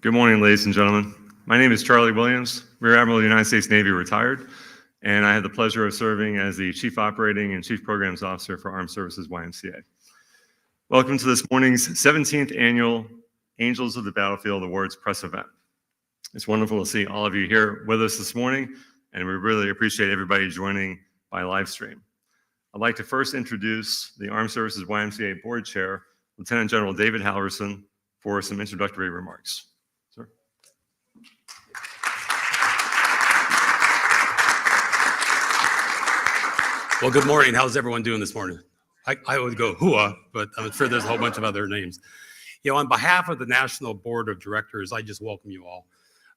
Good morning, ladies and gentlemen. My name is Charlie Williams, Rear Admiral of the United States Navy, retired, and I have the pleasure of serving as the Chief Operating and Chief Programs Officer for Armed Services YMCA. Welcome to this morning's 17th Annual Angels of the Battlefield Awards press event. It's wonderful to see all of you here with us this morning, and we really appreciate everybody joining by live stream. I'd like to first introduce the Armed Services YMCA Board Chair, Lieutenant General David Halverson, for some introductory remarks. Sir. Well, good morning. How's everyone doing this morning? I would go hooah, but I'm sure there's a whole bunch of other names. You know, on behalf of the National Board of Directors, I just welcome you all.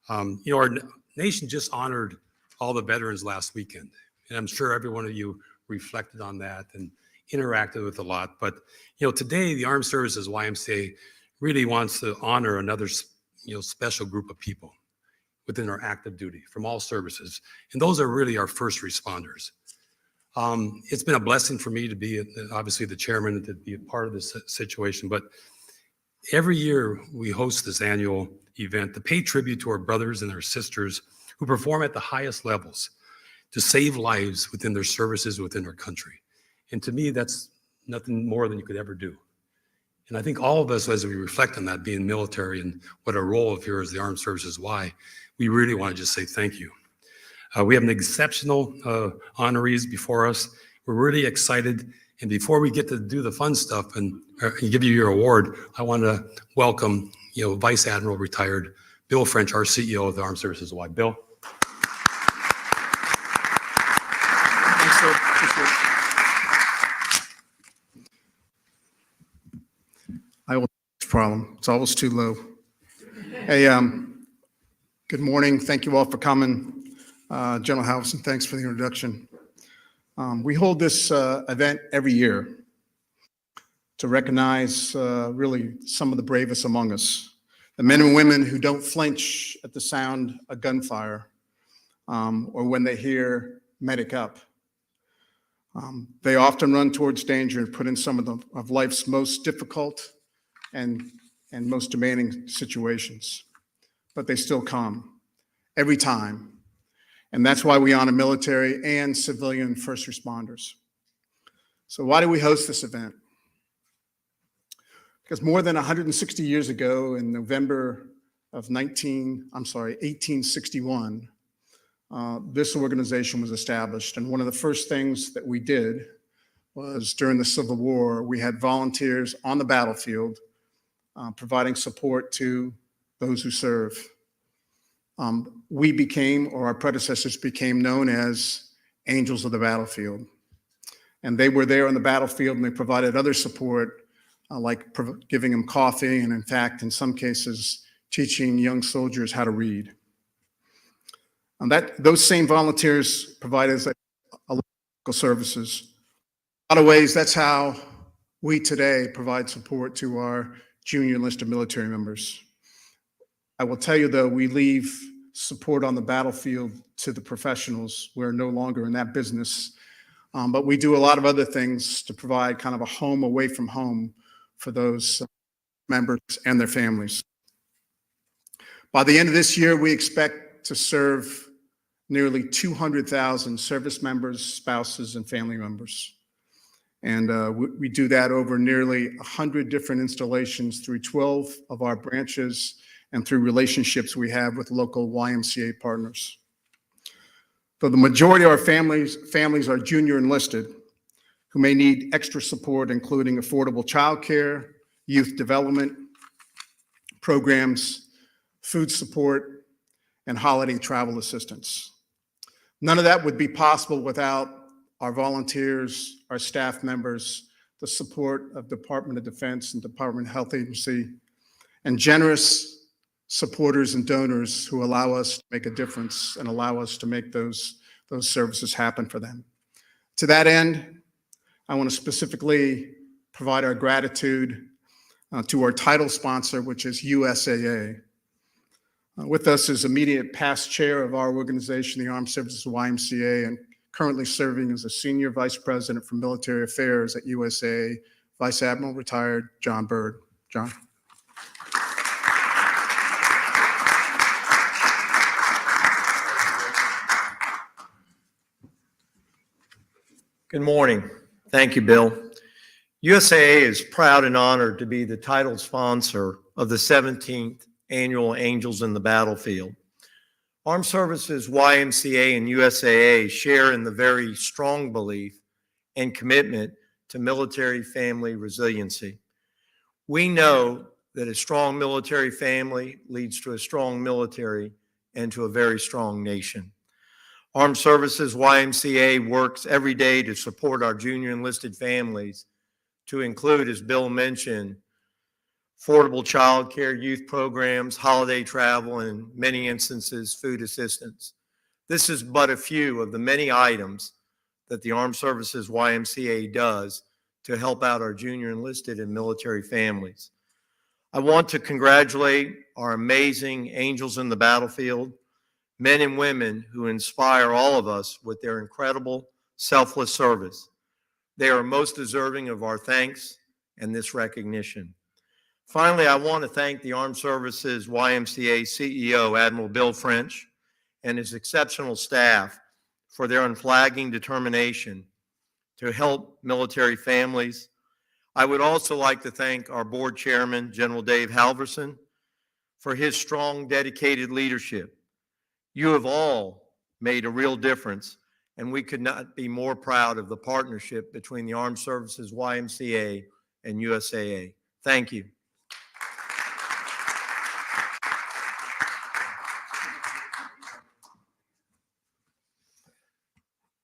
Our nation just honored all the veterans last weekend, and I'm sure every one of you reflected on that and interacted with a lot. But, today the Armed Services YMCA really wants to honor another, special group of people within our active duty from all services. And those are really our first responders. It's been a blessing for me to be, obviously, the chairman and to be a part of this situation. But every year we host this annual event to pay tribute to our brothers and our sisters who perform at the highest levels to save lives within their services within our country. And to me, that's nothing more than you could ever do. And I think all of us, as we reflect on that, being military and what our role of here as the Armed Services Y, we really want to just say thank you. We have an exceptional honorees before us. We're really excited. And before we get to do the fun stuff and give you your award, I want to welcome, Vice Admiral retired Bill French, our CEO of the Armed Services Y. Bill. Thanks, sir. Appreciate it. I will problem. It's always too low. Hey, good morning. Thank you all for coming. General Halverson, thanks for the introduction. We hold this event every year to recognize really some of the bravest among us, the men and women who don't flinch at the sound of gunfire or when they hear medic up. They often run towards danger and put in some of life's most difficult and most demanding situations, but they still come every time. And that's why we honor military and civilian first responders. So why do we host this event? Because more than 160 years ago, in November of 1861, this organization was established. And one of the first things that we did was during the Civil War, we had volunteers on the battlefield providing support to those who serve. We became, or our predecessors became, known as Angels of the Battlefield. And they were there on the battlefield and they provided other support, like giving them coffee and, in fact, in some cases, teaching young soldiers how to read. And those same volunteers provided us local services. In a lot of ways, that's how we today provide support to our junior enlisted military members. I will tell you, though, we leave support on the battlefield to the professionals. We're no longer in that business, but we do a lot of other things to provide kind of a home away from home for those members and their families. By the end of this year, we expect to serve nearly 200,000 service members, spouses, and family members. And we do that over nearly 100 different installations through 12 of our branches and through relationships we have with local YMCA partners. So the majority of our families are junior enlisted who may need extra support, including affordable childcare, youth development programs, food support, and holiday travel assistance. None of that would be possible without our volunteers, our staff members, the support of Department of Defense and Department of Health Agency, and generous supporters and donors who allow us to make a difference and allow us to make those services happen for them. To that end, I want to specifically provide our gratitude to our title sponsor, which is USAA. With us is immediate past chair of our organization, the Armed Services YMCA, and currently serving as a senior vice president for military affairs at USAA, Vice Admiral retired John Byrd. John. Good morning. Thank you, Bill. USAA is proud and honored to be the title sponsor of the 17th Annual Angels in the Battlefield. Armed Services YMCA and USAA share in the very strong belief and commitment to military family resiliency. We know that a strong military family leads to a strong military and to a very strong nation. Armed Services YMCA works every day to support our junior enlisted families, to include, as Bill mentioned, affordable child care, youth programs, holiday travel, and in many instances, food assistance. This is but a few of the many items that the Armed Services YMCA does to help out our junior enlisted and military families. I want to congratulate our amazing Angels in the Battlefield, men and women who inspire all of us with their incredible, selfless service. They are most deserving of our thanks and this recognition. Finally, I want to thank the Armed Services YMCA CEO, Admiral Bill French, and his exceptional staff for their unflagging determination to help military families. I would also like to thank our board chairman, General Dave Halverson, for his strong, dedicated leadership. You have all made a real difference, and we could not be more proud of the partnership between the Armed Services YMCA and USAA. Thank you.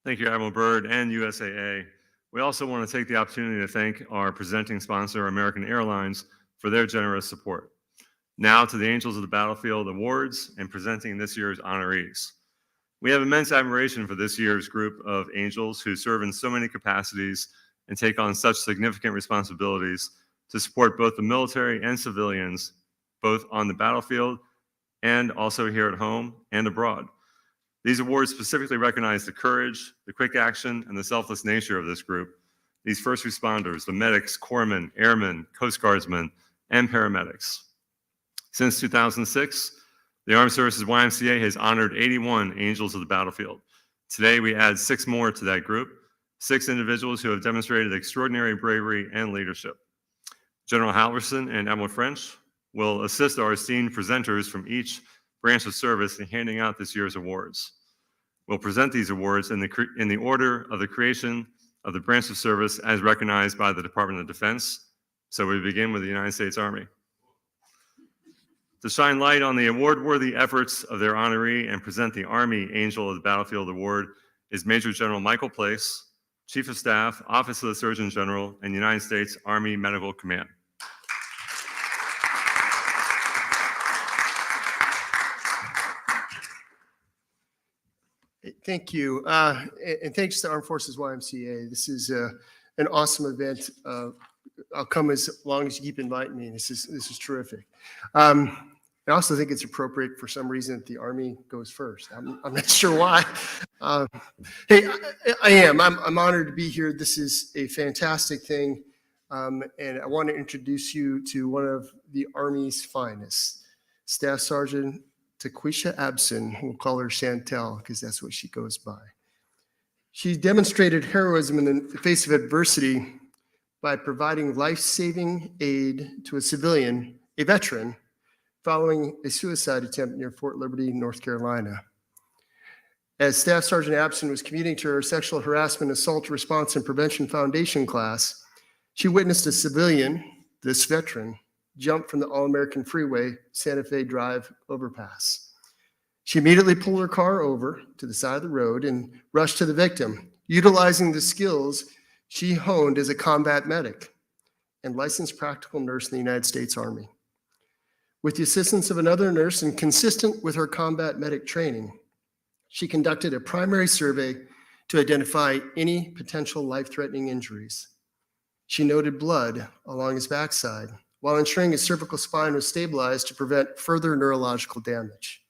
Thank you, Admiral Byrd and USAA. We also want to take the opportunity to thank our presenting sponsor, American Airlines, for their generous support. Now to the Angels of the Battlefield Awards and presenting this year's honorees. We have immense admiration for this year's group of angels who serve in so many capacities and take on such significant responsibilities to support both the military and civilians, both on the battlefield and also here at home and abroad. These awards specifically recognize the courage, the quick action, and the selfless nature of this group. These first responders, the medics, corpsmen, airmen, Coast Guardsmen, and paramedics. Since 2006, the Armed Services YMCA has honored 81 Angels of the Battlefield. Today, we add 6 more to that group, 6 individuals who have demonstrated extraordinary bravery and leadership. General Halverson and Admiral French will assist our esteemed presenters from each branch of service in handing out this year's awards. We'll present these awards in the order of the creation of the branch of service as recognized by the Department of Defense. So we begin with the United States Army. To shine light on the award-worthy efforts of their honoree and present the Army Angel of the Battlefield Award is Major General Michael Place, Chief of Staff, Office of the Surgeon General, and United States Army Medical Command. Thank you. And thanks to Armed Forces YMCA. This is an awesome event. I'll come as long as you keep inviting me. This is terrific. I also think it's appropriate for some reason that the Army goes first. I'm not sure why. Hey, I am. I'm honored to be here. This is a fantastic thing. And I want to introduce you to one of the Army's finest, Staff Sergeant Taquisha Abson. We'll call her Chantel because that's what she goes by. She demonstrated heroism in the face of adversity by providing life-saving aid to a civilian, a veteran, following a suicide attempt near Fort Liberty, North Carolina. As Staff Sergeant Abson was commuting to her Sexual Harassment, Assault Response, and Prevention Foundation class, she witnessed a civilian, this veteran, jump from the All-American Freeway Santa Fe Drive overpass. She immediately pulled her car over to the side of the road and rushed to the victim, utilizing the skills she honed as a combat medic and licensed practical nurse in the United States Army. With the assistance of another nurse and consistent with her combat medic training, she conducted a primary survey to identify any potential life-threatening injuries. She noted blood along his backside while ensuring his cervical spine was stabilized to prevent further neurological damage.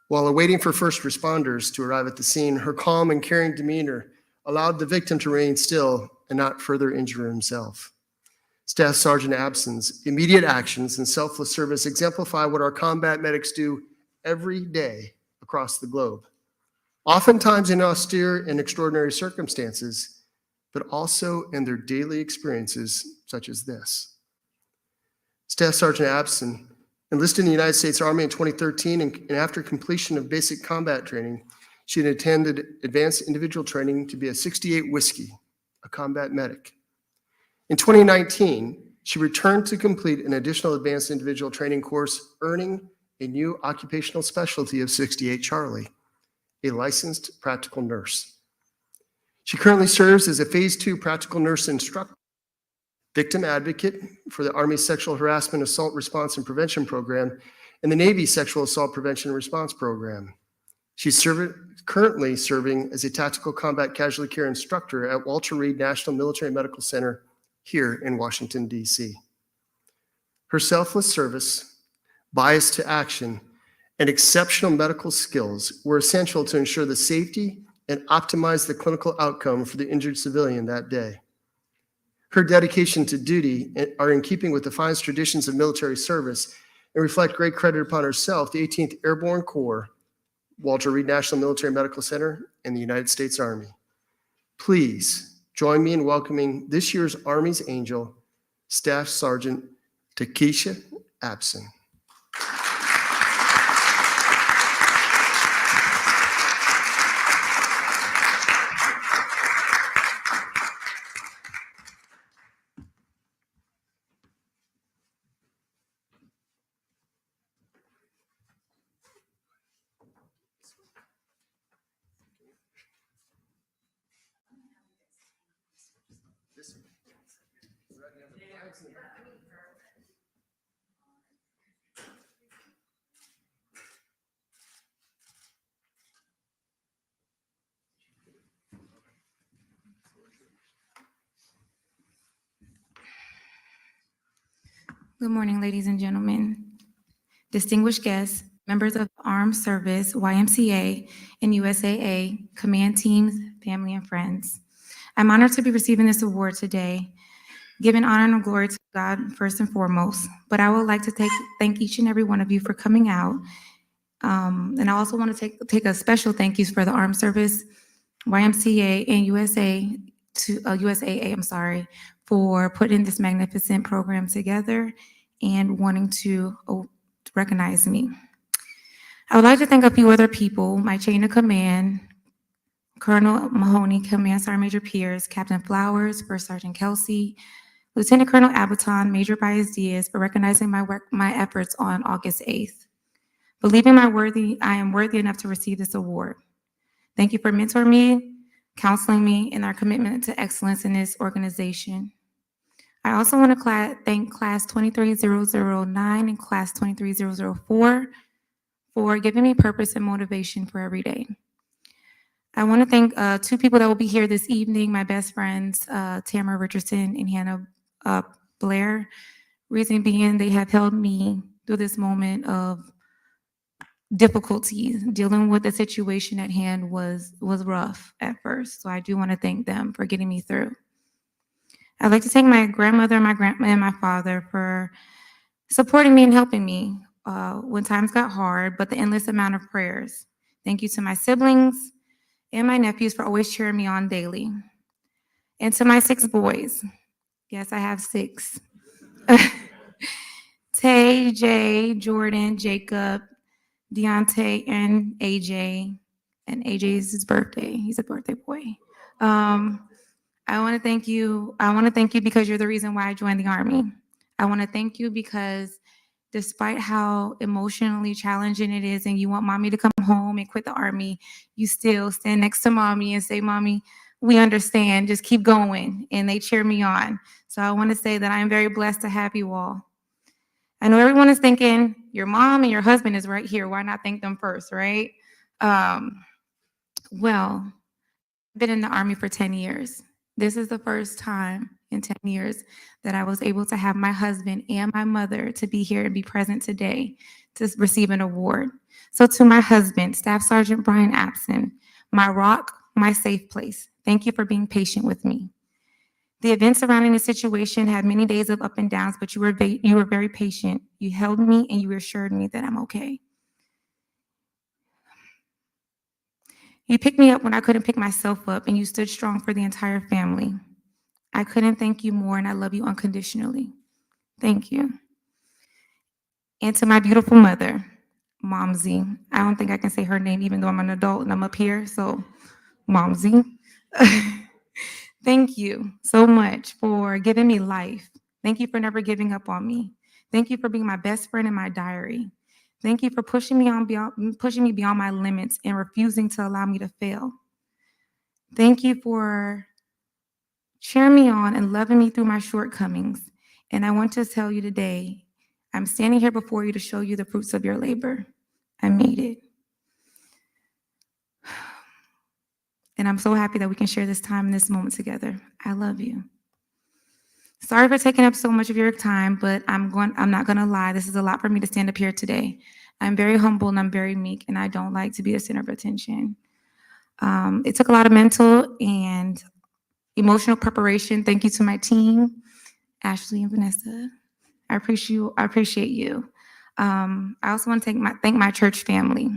While awaiting for first responders to arrive at the scene, her calm and caring demeanor allowed the victim to remain still and not further injure himself. Staff Sergeant Abson's immediate actions and selfless service exemplify what our combat medics do every day across the globe. oftentimes in austere and extraordinary circumstances, but also in their daily experiences such as this. Staff Sergeant Abson enlisted in the United States Army in 2013, and after completion of basic combat training, she had attended advanced individual training to be a 68 Whiskey, a combat medic. In 2019, she returned to complete an additional advanced individual training course, earning a new occupational specialty of 68 Charlie, a licensed practical nurse. She currently serves as a Phase 2 practical nurse instructor, victim advocate for the Army Sexual Harassment Assault Response and Prevention Program and the Navy Sexual Assault Prevention and Response Program. She's currently serving as a tactical combat casualty care instructor at Walter Reed National Military Medical Center here in Washington, D.C. Her selfless service, bias to action, and exceptional medical skills were essential to ensure the safety and optimize the clinical outcome for the injured civilian that day. Her dedication to duty are in keeping with the finest traditions of military service and reflect great credit upon herself, the 18th Airborne Corps, Walter Reed National Military Medical Center, and the United States Army. Please join me in welcoming this year's Army's Angel, Staff Sergeant Takesha Abson. Good morning, ladies and gentlemen, distinguished guests, members of Armed Service, YMCA, and USAA, command teams, family, and friends. I'm honored to be receiving this award today, giving honor and glory to God first and foremost, but I would like to thank each and every one of you for coming out. And I also want to take a special thank yous for the Armed Service, YMCA, and USAA, for putting this magnificent program together and wanting to recognize me. I would like to thank a few other people, my chain of command, Colonel Mahoney, Command Sergeant Major Pierce, Captain Flowers, First Sergeant Kelsey, Lieutenant Colonel Abaton, Major Baez Diaz, for recognizing my efforts on August 8th. Believing I am worthy enough to receive this award. Thank you for mentoring me, counseling me, and our commitment to excellence in this organization. I also want to thank Class 23009 and Class 23004 for giving me purpose and motivation for every day. I want to thank two people that will be here this evening, my best friends, Tamara Richardson and Hannah Blair. Reason being, they have held me through this moment of difficulties. Dealing with the situation at hand was rough at first, so I do want to thank them for getting me through. I'd like to thank my grandmother and my father for supporting me and helping me when times got hard, but the endless amount of prayers. Thank you to my siblings and my nephews for always cheering me on daily. And to my 6 boys. Yes, I have 6. Tay, Jay, Jordan, Jacob, Deontay, and AJ. And AJ's his birthday. He's a birthday boy. I want to thank you. I want to thank you because you're the reason why I joined the Army. I want to thank you because despite how emotionally challenging it is and you want mommy to come home and quit the Army, you still stand next to mommy and say, Mommy, we understand, just keep going. And they cheer me on. So I want to say that I am very blessed to have you all. I know everyone is thinking, your mom and your husband is right here. Why not thank them first, right? Well, I've been in the Army for 10 years. This is the first time in 10 years that I was able to have my husband and my mother to be here and be present today to receive an award. So to my husband, Staff Sergeant Brian Abson, my rock, my safe place, thank you for being patient with me. The events surrounding the situation had many days of up and downs, but you were very patient. You held me and you assured me that I'm okay. You picked me up when I couldn't pick myself up, and you stood strong for the entire family. I couldn't thank you more, and I love you unconditionally. Thank you. And to my beautiful mother, Momsy. I don't think I can say her name even though I'm an adult and I'm up here, so Momsy. Thank you so much for giving me life. Thank you for never giving up on me. Thank you for being my best friend in my diary. Thank you for pushing me beyond my limits and refusing to allow me to fail. Thank you for cheering me on and loving me through my shortcomings. And I want to tell you today, I'm standing here before you to show you the fruits of your labor. I made it. And I'm so happy that we can share this time and this moment together. I love you. Sorry for taking up so much of your time, but I'm not gonna lie, this is a lot for me to stand up here today. I'm very humble and I'm very meek, and I don't like to be the center of attention. It took a lot of mental and emotional preparation. Thank you to my team, Ashley and Vanessa. I appreciate you. I also want to thank my church family.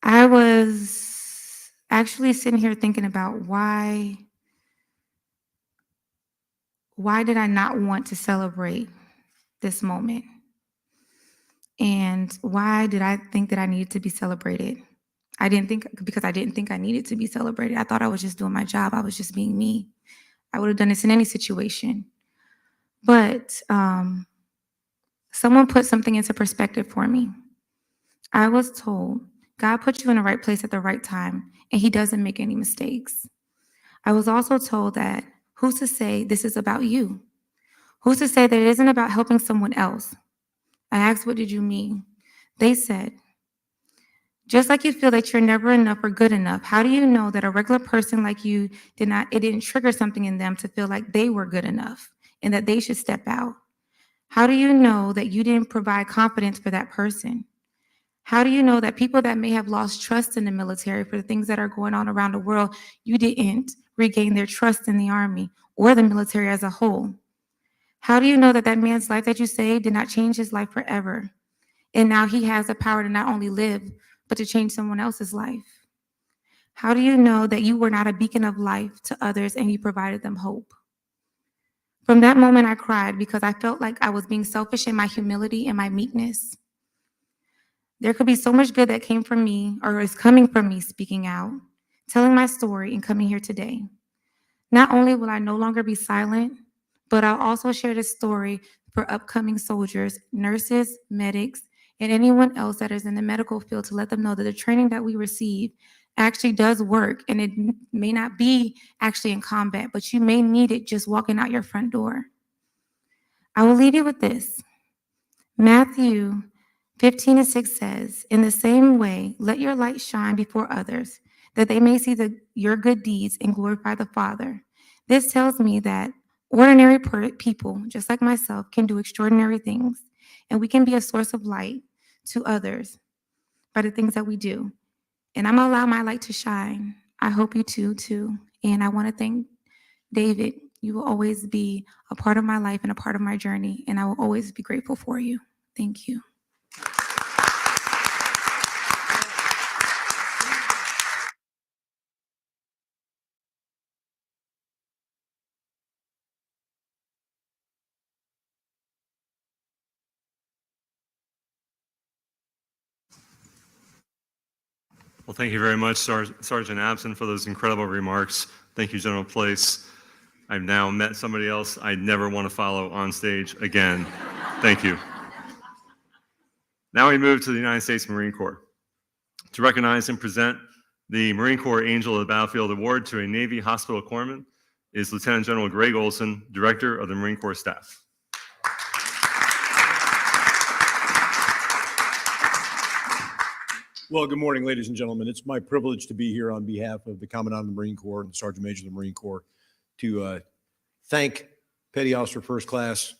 I was actually sitting here thinking about why did I not want to celebrate this moment? And why did I think that I needed to be celebrated? Because I didn't think I needed to be celebrated. I thought I was just doing my job. I was just being me. I would have done this in any situation. But someone put something into perspective for me. I was told, God put you in the right place at the right time, and he doesn't make any mistakes. I was also told that who's to say this is about you? Who's to say that it isn't about helping someone else? I asked, what did you mean? They said, just like you feel that you're never enough or good enough, how do you know that a regular person like you didn't trigger something in them to feel like they were good enough and that they should step out? How do you know that you didn't provide confidence for that person? How do you know that people that may have lost trust in the military for the things that are going on around the world, you didn't regain their trust in the Army or the military as a whole? How do you know that that man's life that you saved did not change his life forever? And now he has the power to not only live, but to change someone else's life? How do you know that you were not a beacon of life to others and you provided them hope? From that moment, I cried because I felt like I was being selfish in my humility and my meekness. There could be so much good that came from me or is coming from me speaking out, telling my story, and coming here today. Not only will I no longer be silent, but I'll also share this story for upcoming soldiers, nurses, medics, and anyone else that is in the medical field to let them know that the training that we receive actually does work, and it may not be actually in combat, but you may need it just walking out your front door. I will leave you with this. Matthew 15:6 says, in the same way, let your light shine before others, that they may see your good deeds and glorify the Father. This tells me that ordinary people, just like myself, can do extraordinary things, and we can be a source of light to others by the things that we do. And I'm going to allow my light to shine. I hope you too. And I want to thank David. You will always be a part of my life and a part of my journey, and I will always be grateful for you. Thank you. Well, thank you very much, Sergeant Abson, for those incredible remarks. Thank you, General Place. I've now met somebody else I never want to follow on stage again. Thank you. Now we move to the United States Marine Corps. To recognize and present the Marine Corps Angel of the Battlefield Award to a Navy hospital corpsman is Lieutenant General Greg Olson, Director of the Marine Corps Staff. Well, good morning, ladies and gentlemen. It's my privilege to be here on behalf of the Commandant of the Marine Corps and the Sergeant Major of the Marine Corps to thank Petty Officer First Class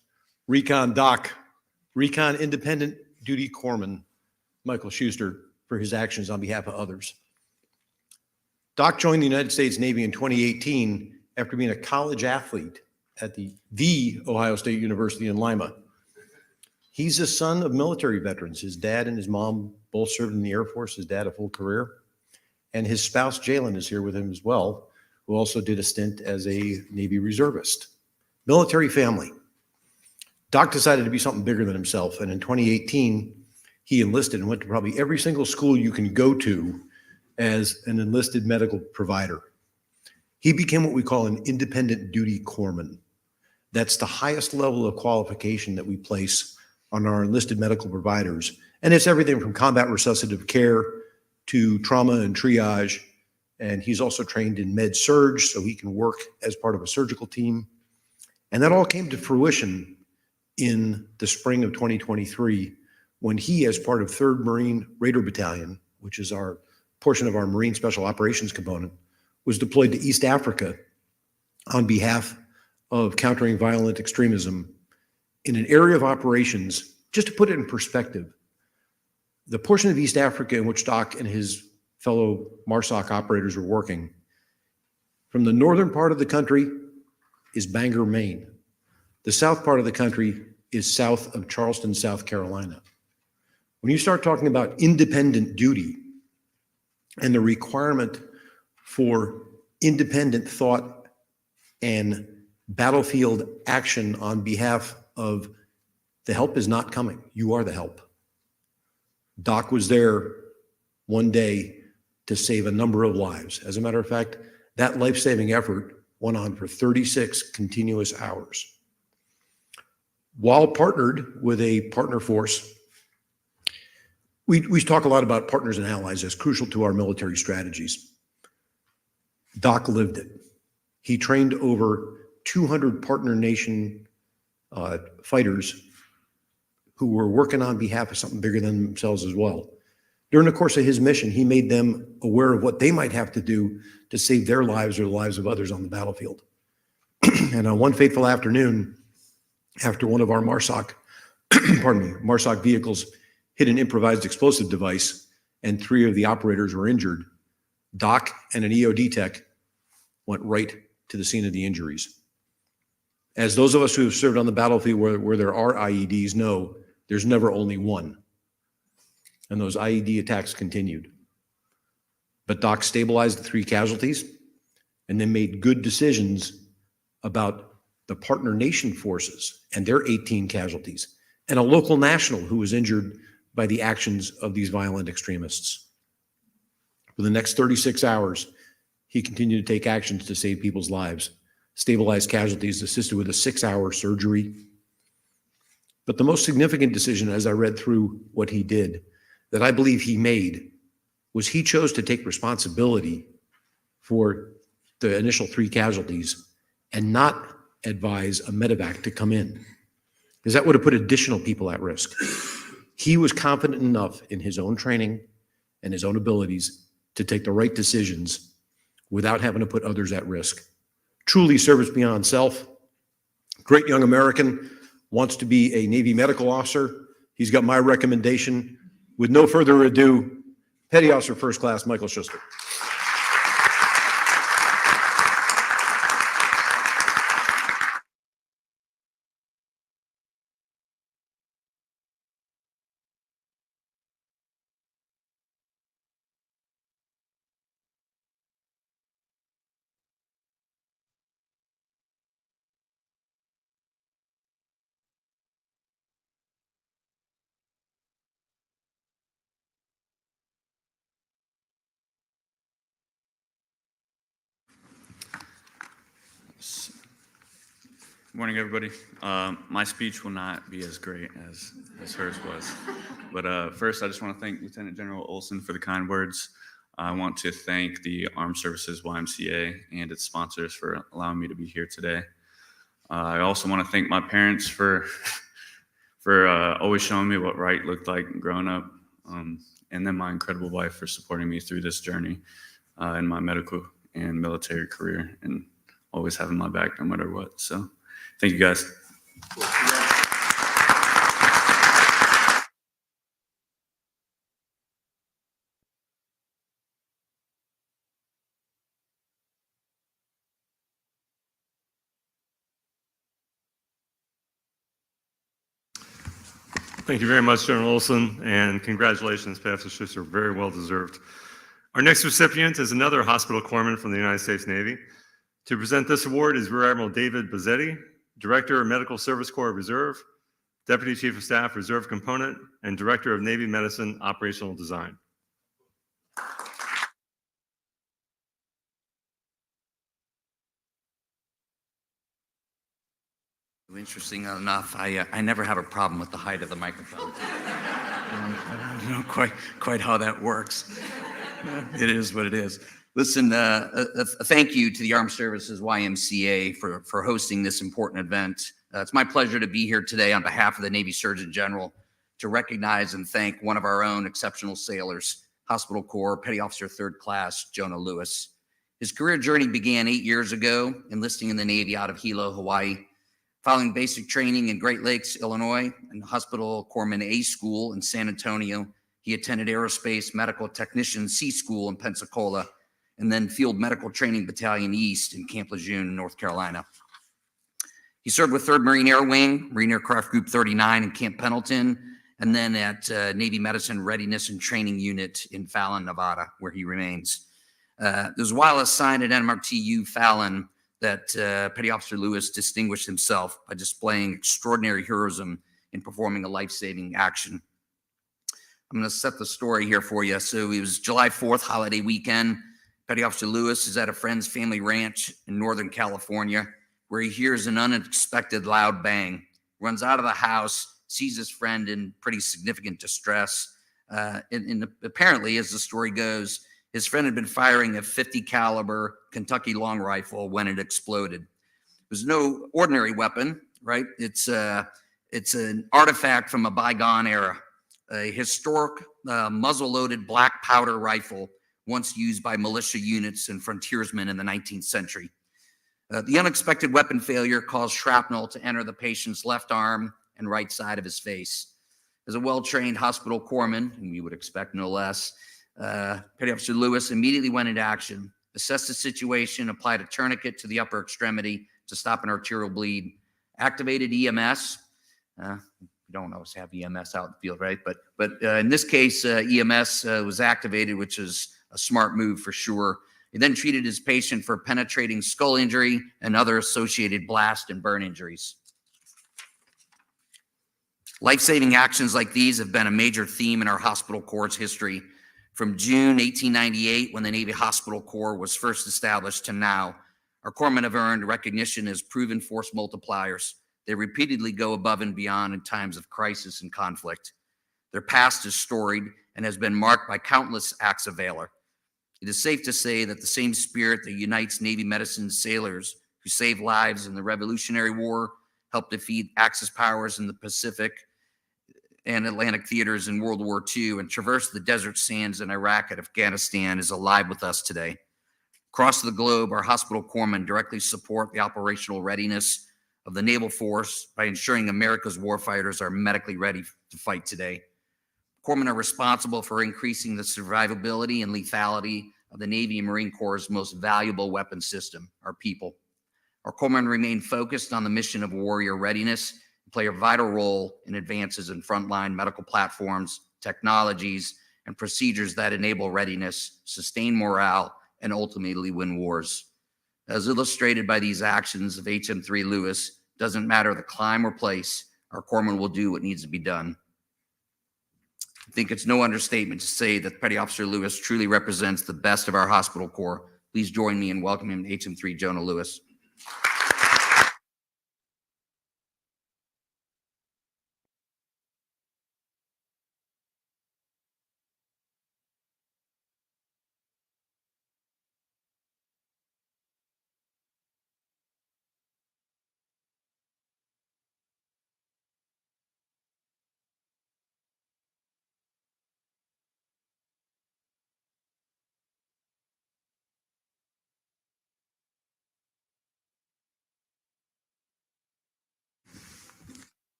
Recon Independent Duty Corpsman Michael Schuster for his actions on behalf of others. Doc joined the United States Navy in 2018 after being a college athlete at the Ohio State University in Lima. He's a son of military veterans. His dad and his mom both served in the Air Force. His dad a full career. And his spouse, Jalen, is here with him as well, who also did a stint as a Navy reservist. Military family. Doc decided to be something bigger than himself. And in 2018, he enlisted and went to probably every single school you can go to as an enlisted medical provider. He became what we call an independent duty corpsman. That's the highest level of qualification that we place on our enlisted medical providers. And it's everything from combat resuscitative care to trauma and triage. And he's also trained in med surg, so he can work as part of a surgical team. And that all came to fruition in the spring of 2023 when he, as part of 3rd Marine Raider Battalion, which is our portion of our Marine Special Operations component, was deployed to East Africa on behalf of countering violent extremism in an area of operations. Just to put it in perspective, the portion of East Africa in which Doc and his fellow MARSOC operators were working, from the northern part of the country is Bangor, Maine. The south part of the country is south of Charleston, South Carolina. When you start talking about independent duty and the requirement for independent thought and battlefield action on behalf of the help is not coming. You are the help. Doc was there one day to save a number of lives. As a matter of fact, that life-saving effort went on for 36 continuous hours. While partnered with a partner force, we talk a lot about partners and allies as crucial to our military strategies. Doc lived it. He trained over 200 partner nation fighters who were working on behalf of something bigger than themselves as well. During the course of his mission, he made them aware of what they might have to do to save their lives or the lives of others on the battlefield. And on one fateful afternoon, after one of our MARSOC, MARSOC vehicles hit an improvised explosive device and 3 of the operators were injured, Doc and an EOD tech went right to the scene of the injuries. As those of us who have served on the battlefield where there are IEDs know, there's never only one. And those IED attacks continued. But Doc stabilized the 3 casualties and then made good decisions about the partner nation forces and their 18 casualties and a local national who was injured by the actions of these violent extremists. For the next 36 hours, he continued to take actions to save people's lives, stabilize casualties, assisted with a 6-hour surgery. But the most significant decision, as I read through what he did, that I believe he made, was he chose to take responsibility for the initial 3 casualties and not advise a medevac to come in, because that would have put additional people at risk. He was confident enough in his own training and his own abilities to take the right decisions without having to put others at risk. Truly service beyond self. Great young American, wants to be a Navy medical officer. He's got my recommendation. With no further ado, Petty Officer First Class Michael Schuster. Good morning, everybody. My speech will not be as great as hers was. But first, I just want to thank Lieutenant General Olson for the kind words. I want to thank the Armed Services YMCA and its sponsors for allowing me to be here today. I also want to thank my parents for always showing me what right looked like growing up, and then my incredible wife for supporting me through this journey in my medical and military career and always having my back no matter what. So thank you, guys. Thank you very much, General Olson, and congratulations, Pastor Schuster, very well deserved. Our next recipient is another hospital corpsman from the United States Navy. To present this award is Rear Admiral David Bazzetti, Director of Medical Service Corps Reserve, Deputy Chief of Staff, Reserve Component, and Director of Navy Medicine Operational Design. Interesting enough, I never have a problem with the height of the microphone. I don't know quite how that works. It is what it is. Listen, a thank you to the Armed Services YMCA for hosting this important event. It's my pleasure to be here today on behalf of the Navy Surgeon General to recognize and thank one of our own exceptional sailors, Hospital Corps Petty Officer 3rd Class Jonah Lewis. His career journey began 8 years ago, enlisting in the Navy out of Hilo, Hawaii. Following basic training in Great Lakes, Illinois, and Hospital Corpsman A School in San Antonio, he attended Aerospace Medical Technician C School in Pensacola, and then Field Medical Training Battalion East in Camp Lejeune, North Carolina. He served with 3rd Marine Air Wing, Marine Aircraft Group 39 in Camp Pendleton, and then at Navy Medicine Readiness and Training Unit in Fallon, Nevada, where he remains. It was while assigned at NMRTU Fallon that Petty Officer Lewis distinguished himself by displaying extraordinary heroism in performing a life-saving action. I'm going to set the story here for you. So it was July 4th, holiday weekend. Petty Officer Lewis is at a friend's family ranch in Northern California, where he hears an unexpected loud bang, runs out of the house, sees his friend in pretty significant distress. And apparently, as the story goes, his friend had been firing a .50 caliber Kentucky long rifle when it exploded. It was no ordinary weapon, right? It's an artifact from a bygone era, a historic muzzle-loaded black powder rifle once used by militia units and frontiersmen in the 19th century. The unexpected weapon failure caused shrapnel to enter the patient's left arm and right side of his face. As a well-trained hospital corpsman, and we would expect no less, Petty Officer Lewis immediately went into action, assessed the situation, applied a tourniquet to the upper extremity to stop an arterial bleed, activated EMS. You don't always have EMS out in the field, right? But in this case, EMS was activated, which is a smart move for sure. He then treated his patient for penetrating skull injury and other associated blast and burn injuries. Life-saving actions like these have been a major theme in our hospital corps' history. From June 1898, when the Navy Hospital Corps was first established, to now, our corpsmen have earned recognition as proven force multipliers. They repeatedly go above and beyond in times of crisis and conflict. Their past is storied and has been marked by countless acts of valor. It is safe to say that the same spirit that unites Navy medicine sailors who saved lives in the Revolutionary War, helped defeat Axis powers in the Pacific and Atlantic theaters in World War II, and traversed the desert sands in Iraq and Afghanistan is alive with us today. Across the globe, our hospital corpsmen directly support the operational readiness of the naval force by ensuring America's warfighters are medically ready to fight today. Corpsmen are responsible for increasing the survivability and lethality of the Navy and Marine Corps' most valuable weapon system, our people. Our corpsmen remain focused on the mission of warrior readiness and play a vital role in advances in frontline medical platforms, technologies, and procedures that enable readiness, sustain morale, and ultimately win wars. As illustrated by these actions of HM3 Lewis, doesn't matter the climb or place, our corpsmen will do what needs to be done. I think it's no understatement to say that Petty Officer Lewis truly represents the best of our hospital corps. Please join me in welcoming HM3 Jonah Lewis.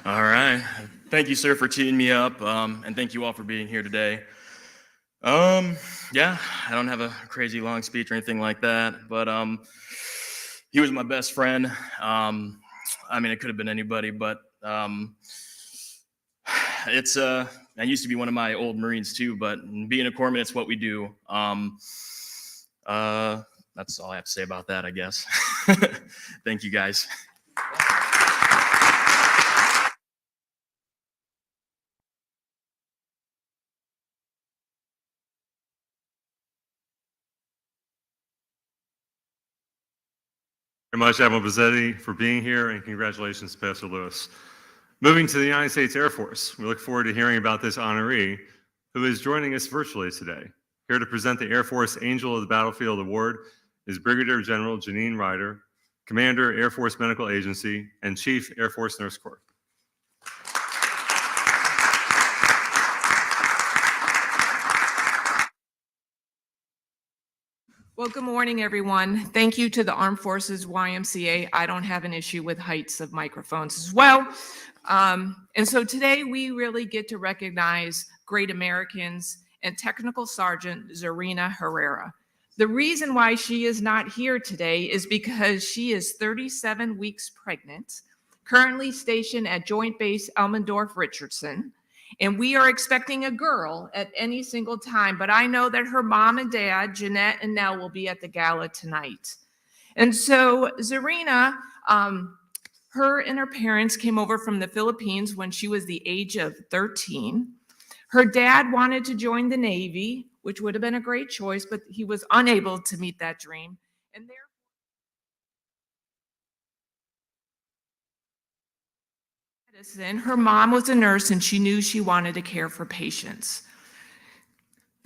All right. Thank you, sir, for teeing me up, and thank you all for being here today. Yeah, I don't have a crazy long speech or anything like that, but he was my best friend. I mean, it could have been anybody, but it's I used to be one of my old Marines too, but being a corpsman, it's what we do. That's all I have to say about that, I guess. Thank you, guys. Very much, Admiral Bazzetti, for being here, and congratulations to Pastor Lewis. Moving to the United States Air Force, we look forward to hearing about this honoree who is joining us virtually today. Here to present the Air Force Angel of the Battlefield Award is Brigadier General Janine Ryder, Commander, Air Force Medical Agency, and Chief Air Force Nurse Corps. Well, good morning, everyone. Thank you to the Armed Forces YMCA. I don't have an issue with heights of microphones as well. And so today we really get to recognize great Americans and Technical Sergeant Zarina Herrera. The reason why she is not here today is because she is 37 weeks pregnant, currently stationed at Joint Base Elmendorf-Richardson. And we are expecting a girl at any single time, but I know that her mom and dad, Jeanette and Nell, will be at the gala tonight. And so Zarina, her and her parents came over from the Philippines when she was the age of 13. Her dad wanted to join the Navy, which would have been a great choice, but he was unable to meet that dream. And her mom was a nurse and she knew she wanted to care for patients.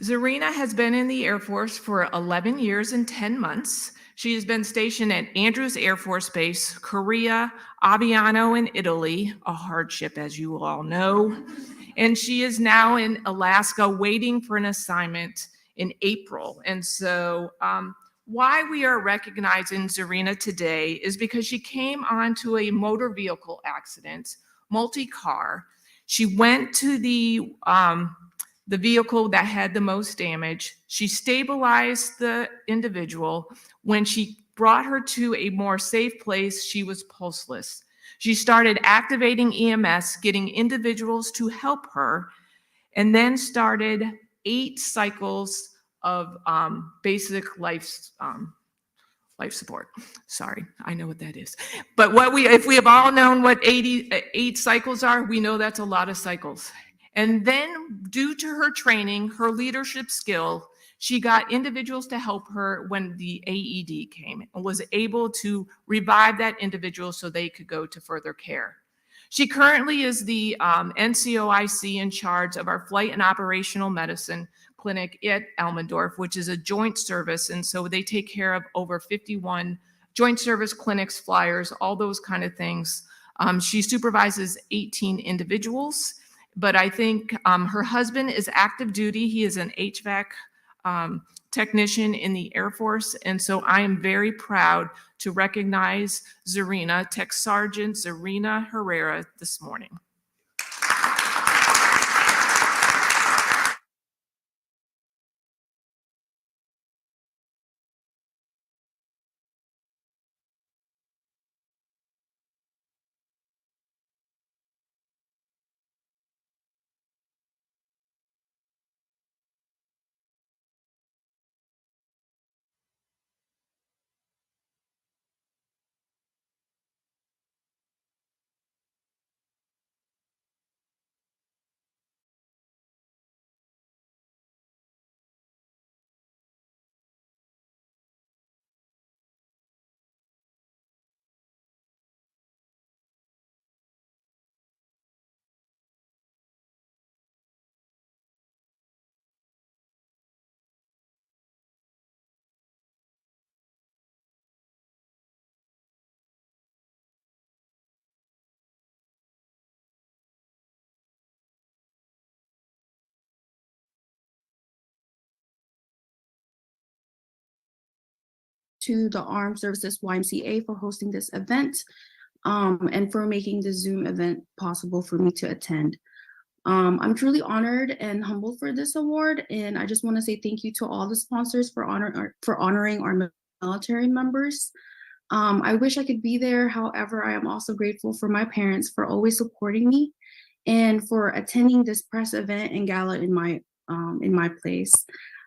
Zarina has been in the Air Force for 11 years and 10 months. She has been stationed at Andrews Air Force Base, Korea, Aviano in Italy, a hardship as you all know. And she is now in Alaska waiting for an assignment in April. And so why we are recognizing Zarina today is because she came onto a motor vehicle accident, multi-car. She went to the vehicle that had the most damage. She stabilized the individual. When she brought her to a more safe place, she was pulseless. She started activating EMS, getting individuals to help her, and then started 8 cycles of basic life support. Sorry, I know what that is. But if we have all known what 8 cycles are, we know that's a lot of cycles. And then due to her training, her leadership skill, she got individuals to help her when the AED came and was able to revive that individual so they could go to further care. She currently is the NCOIC in charge of our Flight and Operational Medicine Clinic at Elmendorf, which is a joint service. And so they take care of over 51 joint service clinics, flyers, all those kind of things. She supervises 18 individuals, but I think her husband is active duty. He is an HVAC technician in the Air Force. And so I am very proud to recognize Zarina, Tech Sergeant Zarina Herrera this morning. To the Armed Services YMCA for hosting this event and for making the Zoom event possible for me to attend. I'm truly honored and humbled for this award, and I just want to say thank you to all the sponsors for honoring our military members. I wish I could be there. However, I am also grateful for my parents for always supporting me and for attending this press event and gala in my place.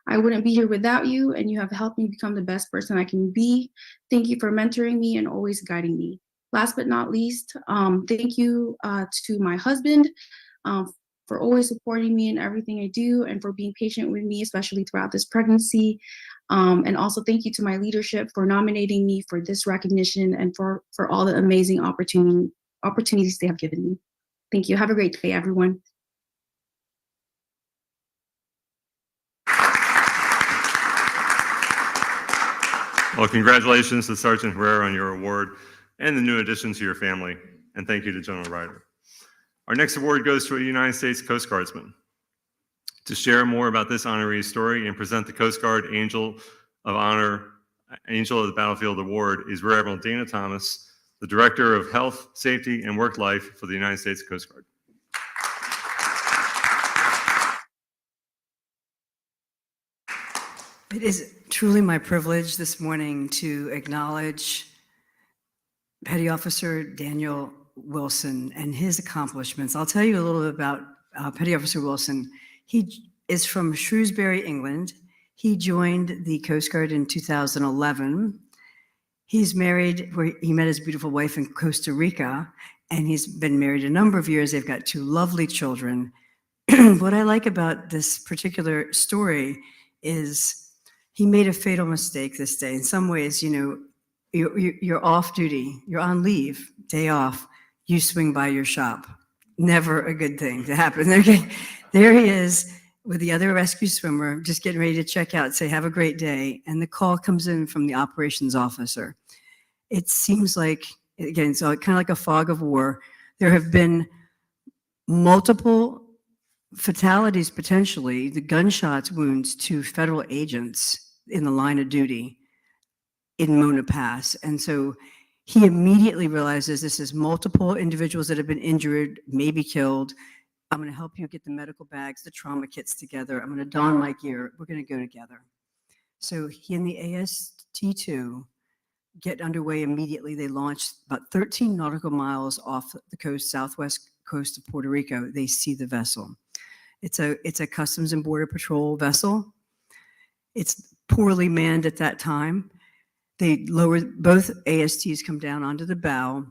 I wouldn't be here without you, and you have helped me become the best person I can be. Thank you for mentoring me and always guiding me. Last but not least, thank you to my husband for always supporting me in everything I do and for being patient with me, especially throughout this pregnancy. And also thank you to my leadership for nominating me for this recognition and for all the amazing opportunities they have given me. Thank you. Have a great day, everyone. Well, congratulations to Sergeant Herrera on your award and the new addition to your family, and thank you to General Ryder. Our next award goes to a United States Coast Guardsman. To share more about this honoree's story and present the Coast Guard Angel of Honor, Angel of the Battlefield Award is Rear Admiral Dana Thomas, the Director of Health, Safety, and Work Life for the United States Coast Guard. It is truly my privilege this morning to acknowledge Petty Officer Daniel Wilson and his accomplishments. I'll tell you a little bit about Petty Officer Wilson. He is from Shrewsbury, England. He joined the Coast Guard in 2011. He's married, where he met his beautiful wife in Costa Rica, and he's been married a number of years. They've got 2 lovely children. What I like about this particular story is he made a fatal mistake this day. In some ways, you know, you're off duty, you're on leave, day off, you swing by your shop. Never a good thing to happen. There he is with the other rescue swimmer, just getting ready to check out, say, have a great day. And the call comes in from the operations officer. It seems like, again, so kind of like a fog of war. There have been multiple fatalities, potentially, the gunshots, wounds to federal agents in the line of duty in Mona Pass. And so he immediately realizes this is multiple individuals that have been injured, maybe killed. I'm going to help you get the medical bags, the trauma kits together. I'm going to don my gear. We're going to go together. So he and the AST-2 get underway immediately. They launched about 13 nautical miles off the coast, southwest coast of Puerto Rico. They see the vessel. It's a Customs and Border Patrol vessel. It's poorly manned at that time. They lower, both ASTs come down onto the bow.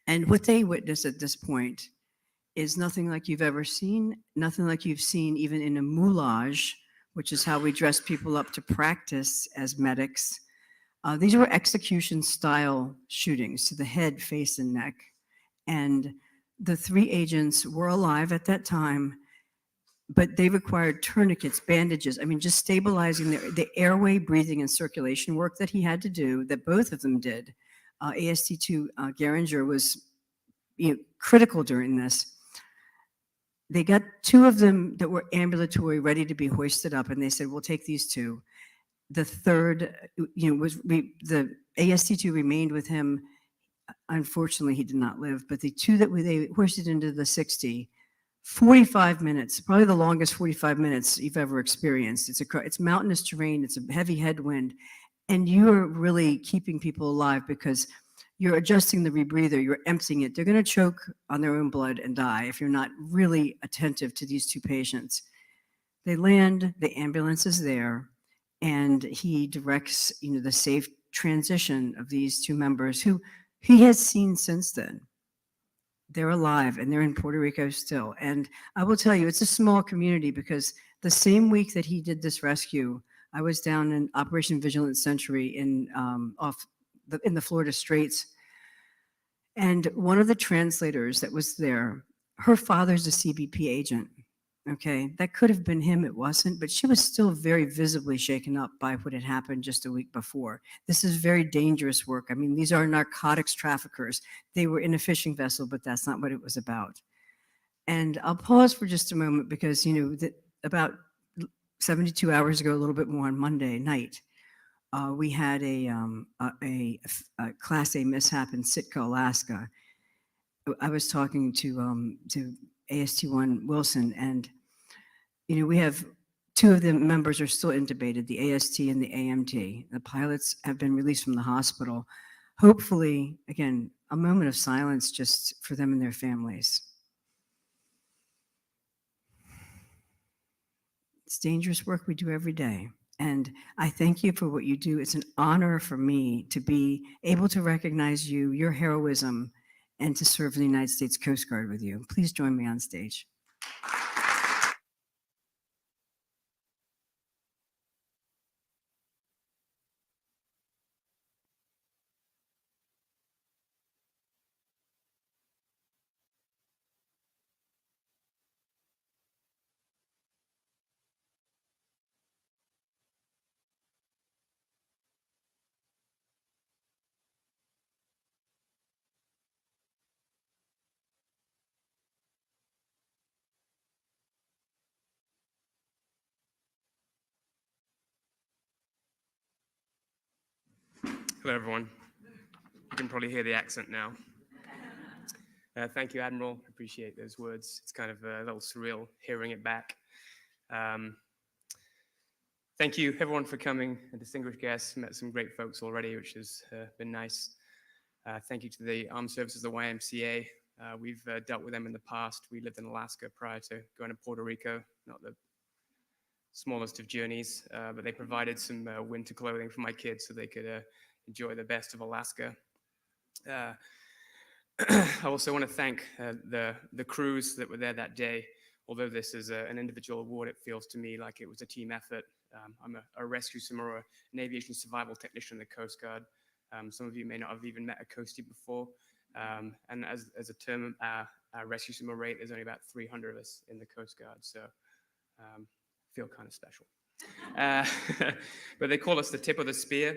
And what they witness at this point is nothing like you've ever seen, nothing like you've seen even in a moulage, which is how we dress people up to practice as medics. These were execution style shootings to the head, face, and neck. And the 3 agents were alive at that time, but they required tourniquets, bandages. I mean, just stabilizing the airway, breathing, and circulation work that he had to do, that both of them did. AST-2 Geringer was critical during this. They got 2 of them that were ambulatory, ready to be hoisted up, and they said, we'll take these 2. The third, the AST-2 remained with him. Unfortunately, he did not live, but the 2 that they hoisted into the 60, 45 minutes, probably the longest 45 minutes you've ever experienced. It's mountainous terrain, it's a heavy headwind, and you're really keeping people alive because you're adjusting the rebreather, you're emptying it. They're going to choke on their own blood and die if you're not really attentive to these 2 patients. They land, the ambulance is there, and he directs, the safe transition of these 2 members who he has seen since then. They're alive and they're in Puerto Rico still. And I will tell you, it's a small community because the same week that he did this rescue, I was down in Operation Vigilant Century in the Florida Straits. And one of the translators that was there, her father's a CBP agent. Okay, that could have been him, it wasn't, but she was still very visibly shaken up by what had happened just a week before. This is very dangerous work. I mean, these are narcotics traffickers. They were in a fishing vessel, but that's not what it was about. And I'll pause for just a moment because, about 72 hours ago, a little bit more on Monday night, we had a Class A mishap in Sitka, Alaska. I was talking to AST-1 Wilson, and we have Two of the members are still intubated, the AST and the AMT. The pilots have been released from the hospital. Hopefully, again, a moment of silence just for them and their families. It's dangerous work we do every day. And I thank you for what you do. It's an honor for me to be able to recognize you, your heroism, and to serve the United States Coast Guard with you. Please join me on stage. Hello, everyone. You can probably hear the accent now. Thank you, Admiral. Appreciate those words. It's kind of a little surreal hearing it back. Thank you, everyone, for coming. Distinguished guests, met some great folks already, which has been nice. Thank you to the Armed Services, the YMCA. We've dealt with them in the past. We lived in Alaska prior to going to Puerto Rico, not the smallest of journeys, but they provided some winter clothing for my kids so they could enjoy the best of Alaska. I also want to thank the crews that were there that day. Although this is an individual award, it feels to me like it was a team effort. I'm a rescue swimmer or an aviation survival technician in the Coast Guard. Some of you may not have even met a coastie before. And as a term, our rescue swimmer rate, there's only about 300 of us in the Coast Guard. So feel kind of special. But they call us the tip of the spear.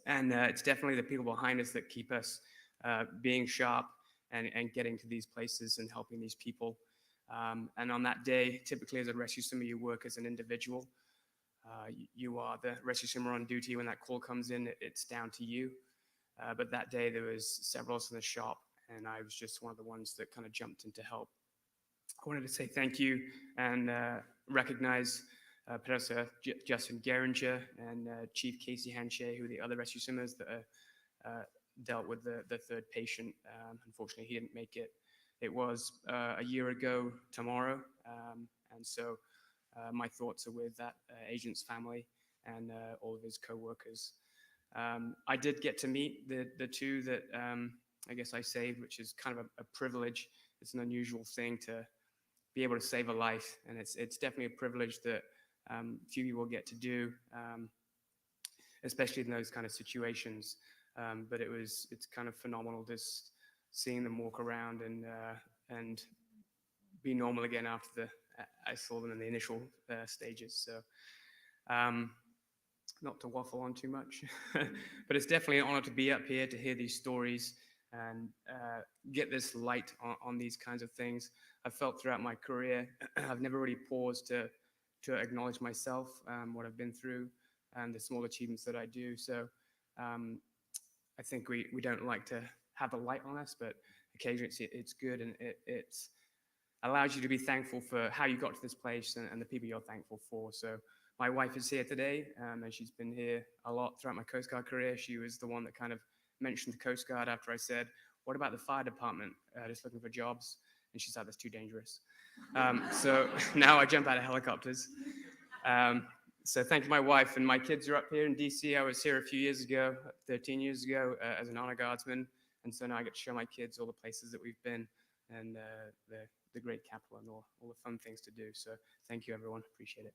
And it's definitely the people behind us that keep us being sharp and getting to these places and helping these people. And on that day, typically as a rescue swimmer, you work as an individual. You are the rescue swimmer on duty. When that call comes in, it's down to you. But that day, there was several of us in the shop, and I was just one of the ones that kind of jumped in to help. I wanted to say thank you and recognize Professor Justin Geringer and Chief Casey Hanshay, who are the other rescue swimmers that dealt with the third patient. Unfortunately, he didn't make it. It was a year ago tomorrow, and so my thoughts are with that agent's family and all of his co-workers. I did get to meet the two that I guess I saved, which is kind of a privilege. It's an unusual thing to be able to save a life, and it's definitely a privilege that few people get to do, especially in those kind of situations. But it's kind of phenomenal just seeing them walk around and be normal again after I saw them in the initial stages. So not to waffle on too much, but it's definitely an honor to be up here to hear these stories and get this light on these kinds of things. I've felt throughout my career, I've never really paused to acknowledge myself, what I've been through, and the small achievements that I do. So I think we don't like to have the light on us, but occasionally it's good, and it allows you to be thankful for how you got to this place and the people you're thankful for. So my wife is here today, and she's been here a lot throughout my Coast Guard career. She was the one that kind of mentioned the Coast Guard after I said, "What about the fire department? Just looking for jobs." And she said, "That's too dangerous." So now I jump out of helicopters. So thank you, my wife, and my kids are up here in DC. I was here a few years ago, 13 years ago, as an honor guardsman. And so now I get to show my kids all the places that we've been and the great capital and all the fun things to do. So thank you, everyone. Appreciate it.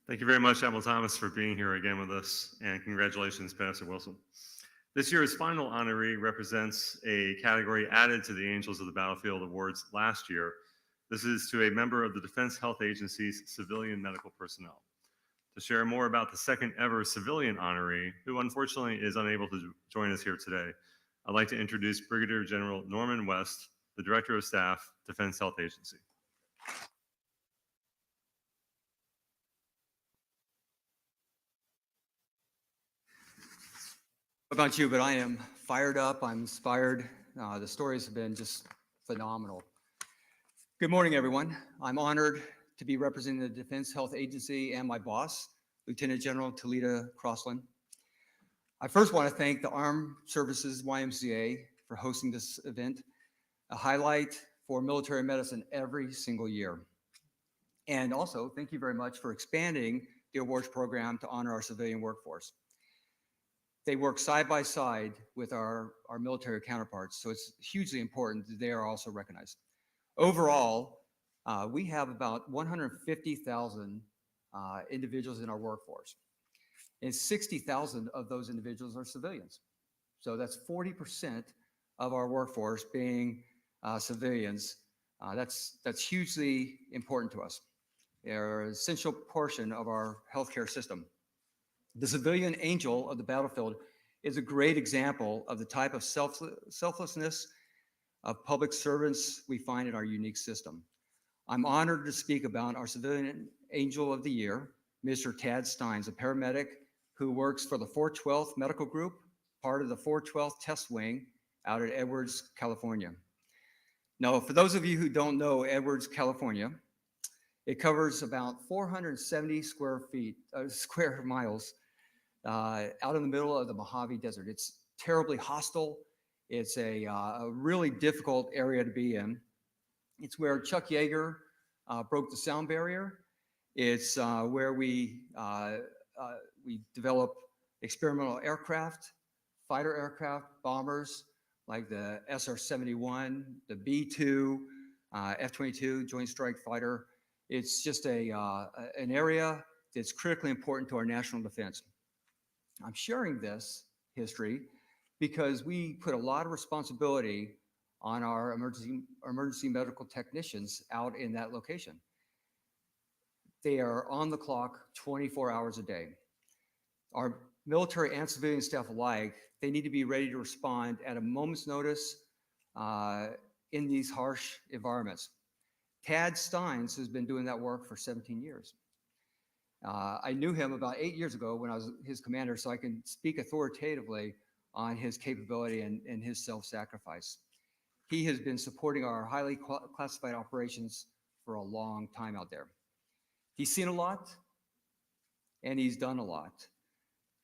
Thank you very much, Admiral Thomas, for being here again with us, and congratulations, Pastor Wilson. This year's final honoree represents a category added to the Angels of the Battlefield Awards last year. This is to a member of the Defense Health Agency's civilian medical personnel. To share more about the second ever civilian honoree, who unfortunately is unable to join us here today, I'd like to introduce Brigadier General Norman West, the Director of Staff, Defense Health Agency. about you, but I am fired up. I'm inspired. The stories have been just phenomenal. Good morning, everyone. I'm honored to be representing the Defense Health Agency and my boss, Lieutenant General Talita Crossland. I first want to thank the Armed Services YMCA for hosting this event, a highlight for military medicine every single year. And also, thank you very much for expanding the awards program to honor our civilian workforce. They work side by side with our military counterparts, so it's hugely important that they are also recognized. Overall, we have about 150,000 individuals in our workforce, and 60,000 of those individuals are civilians. So that's 40% of our workforce being civilians. That's hugely important to us. They're an essential portion of our healthcare system. The civilian angel of the battlefield is a great example of the type of selflessness of public servants we find in our unique system. I'm honored to speak about our civilian angel of the year, Mr. Tad Steins, a paramedic who works for the 412th Medical Group, part of the 412th Test Wing out at Edwards, California. Now, for those of you who don't know Edwards, California, it covers about 470 square miles out in the middle of the Mojave Desert. It's terribly hostile. It's a really difficult area to be in. It's where Chuck Yeager broke the sound barrier. It's where we develop experimental aircraft, fighter aircraft, bombers like the SR-71, the B-2, F-22, Joint Strike Fighter. It's just an area that's critically important to our national defense. I'm sharing this history because we put a lot of responsibility on our emergency medical technicians out in that location. They are on the clock 24 hours a day. Our military and civilian staff alike, they need to be ready to respond at a moment's notice in these harsh environments. Tad Steins has been doing that work for 17 years. I knew him about 8 years ago when I was his commander, so I can speak authoritatively on his capability and his self-sacrifice. He has been supporting our highly classified operations for a long time out there. He's seen a lot, and he's done a lot.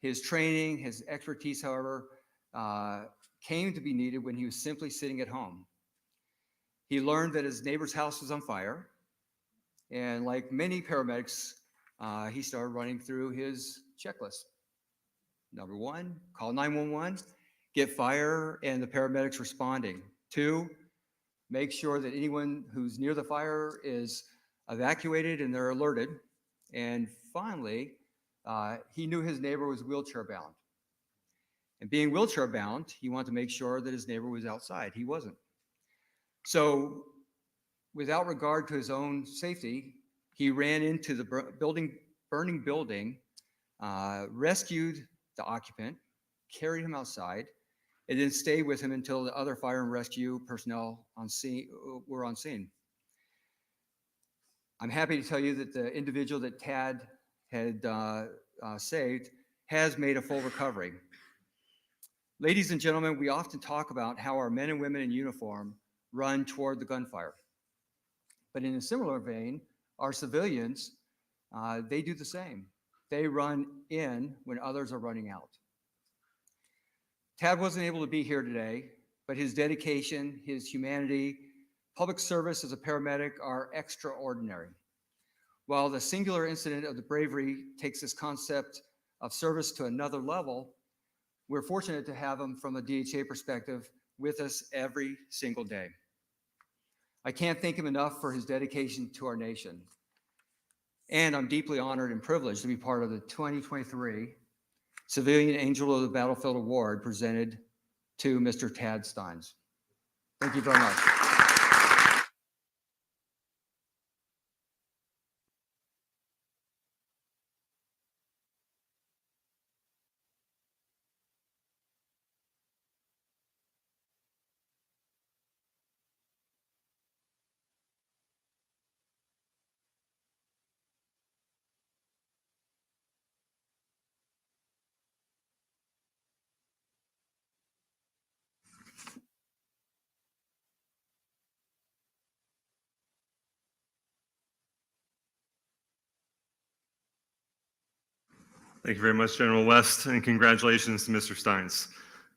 His training, his expertise, however, came to be needed when he was simply sitting at home. He learned that his neighbor's house was on fire, and like many paramedics, he started running through his checklist. Number one, call 911, get fire and the paramedics responding. 2, make sure that anyone who's near the fire is evacuated and they're alerted. And finally, he knew his neighbor was wheelchair bound. And being wheelchair bound, he wanted to make sure that his neighbor was outside. He wasn't. So without regard to his own safety, he ran into the burning building, rescued the occupant, carried him outside, and then stayed with him until the other fire and rescue personnel were on scene. I'm happy to tell you that the individual that Tad had saved has made a full recovery. Ladies and gentlemen, we often talk about how our men and women in uniform run toward the gunfire. But in a similar vein, our civilians, they do the same. They run in when others are running out. Tad wasn't able to be here today, but his dedication, his humanity, public service as a paramedic are extraordinary. While the singular incident of the bravery takes this concept of service to another level, we're fortunate to have him from a DHA perspective with us every single day. I can't thank him enough for his dedication to our nation. And I'm deeply honored and privileged to be part of the 2023 Civilian Angel of the Battlefield Award presented to Mr. Tad Steins. Thank you very much. Thank you very much, General West, and congratulations to Mr. Steins.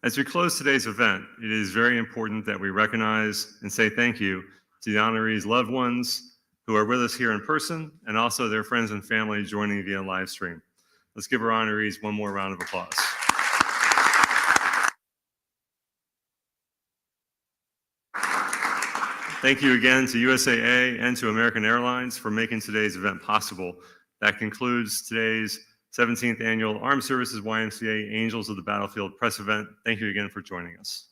As we close today's event, it is very important that we recognize and say thank you to the honorees' loved ones who are with us here in person and also their friends and family joining via live stream. Let's give our honorees one more round of applause. Thank you again to USAA and to American Airlines for making today's event possible. That concludes today's 17th Annual Armed Services YMCA Angels of the Battlefield press event. Thank you again for joining us.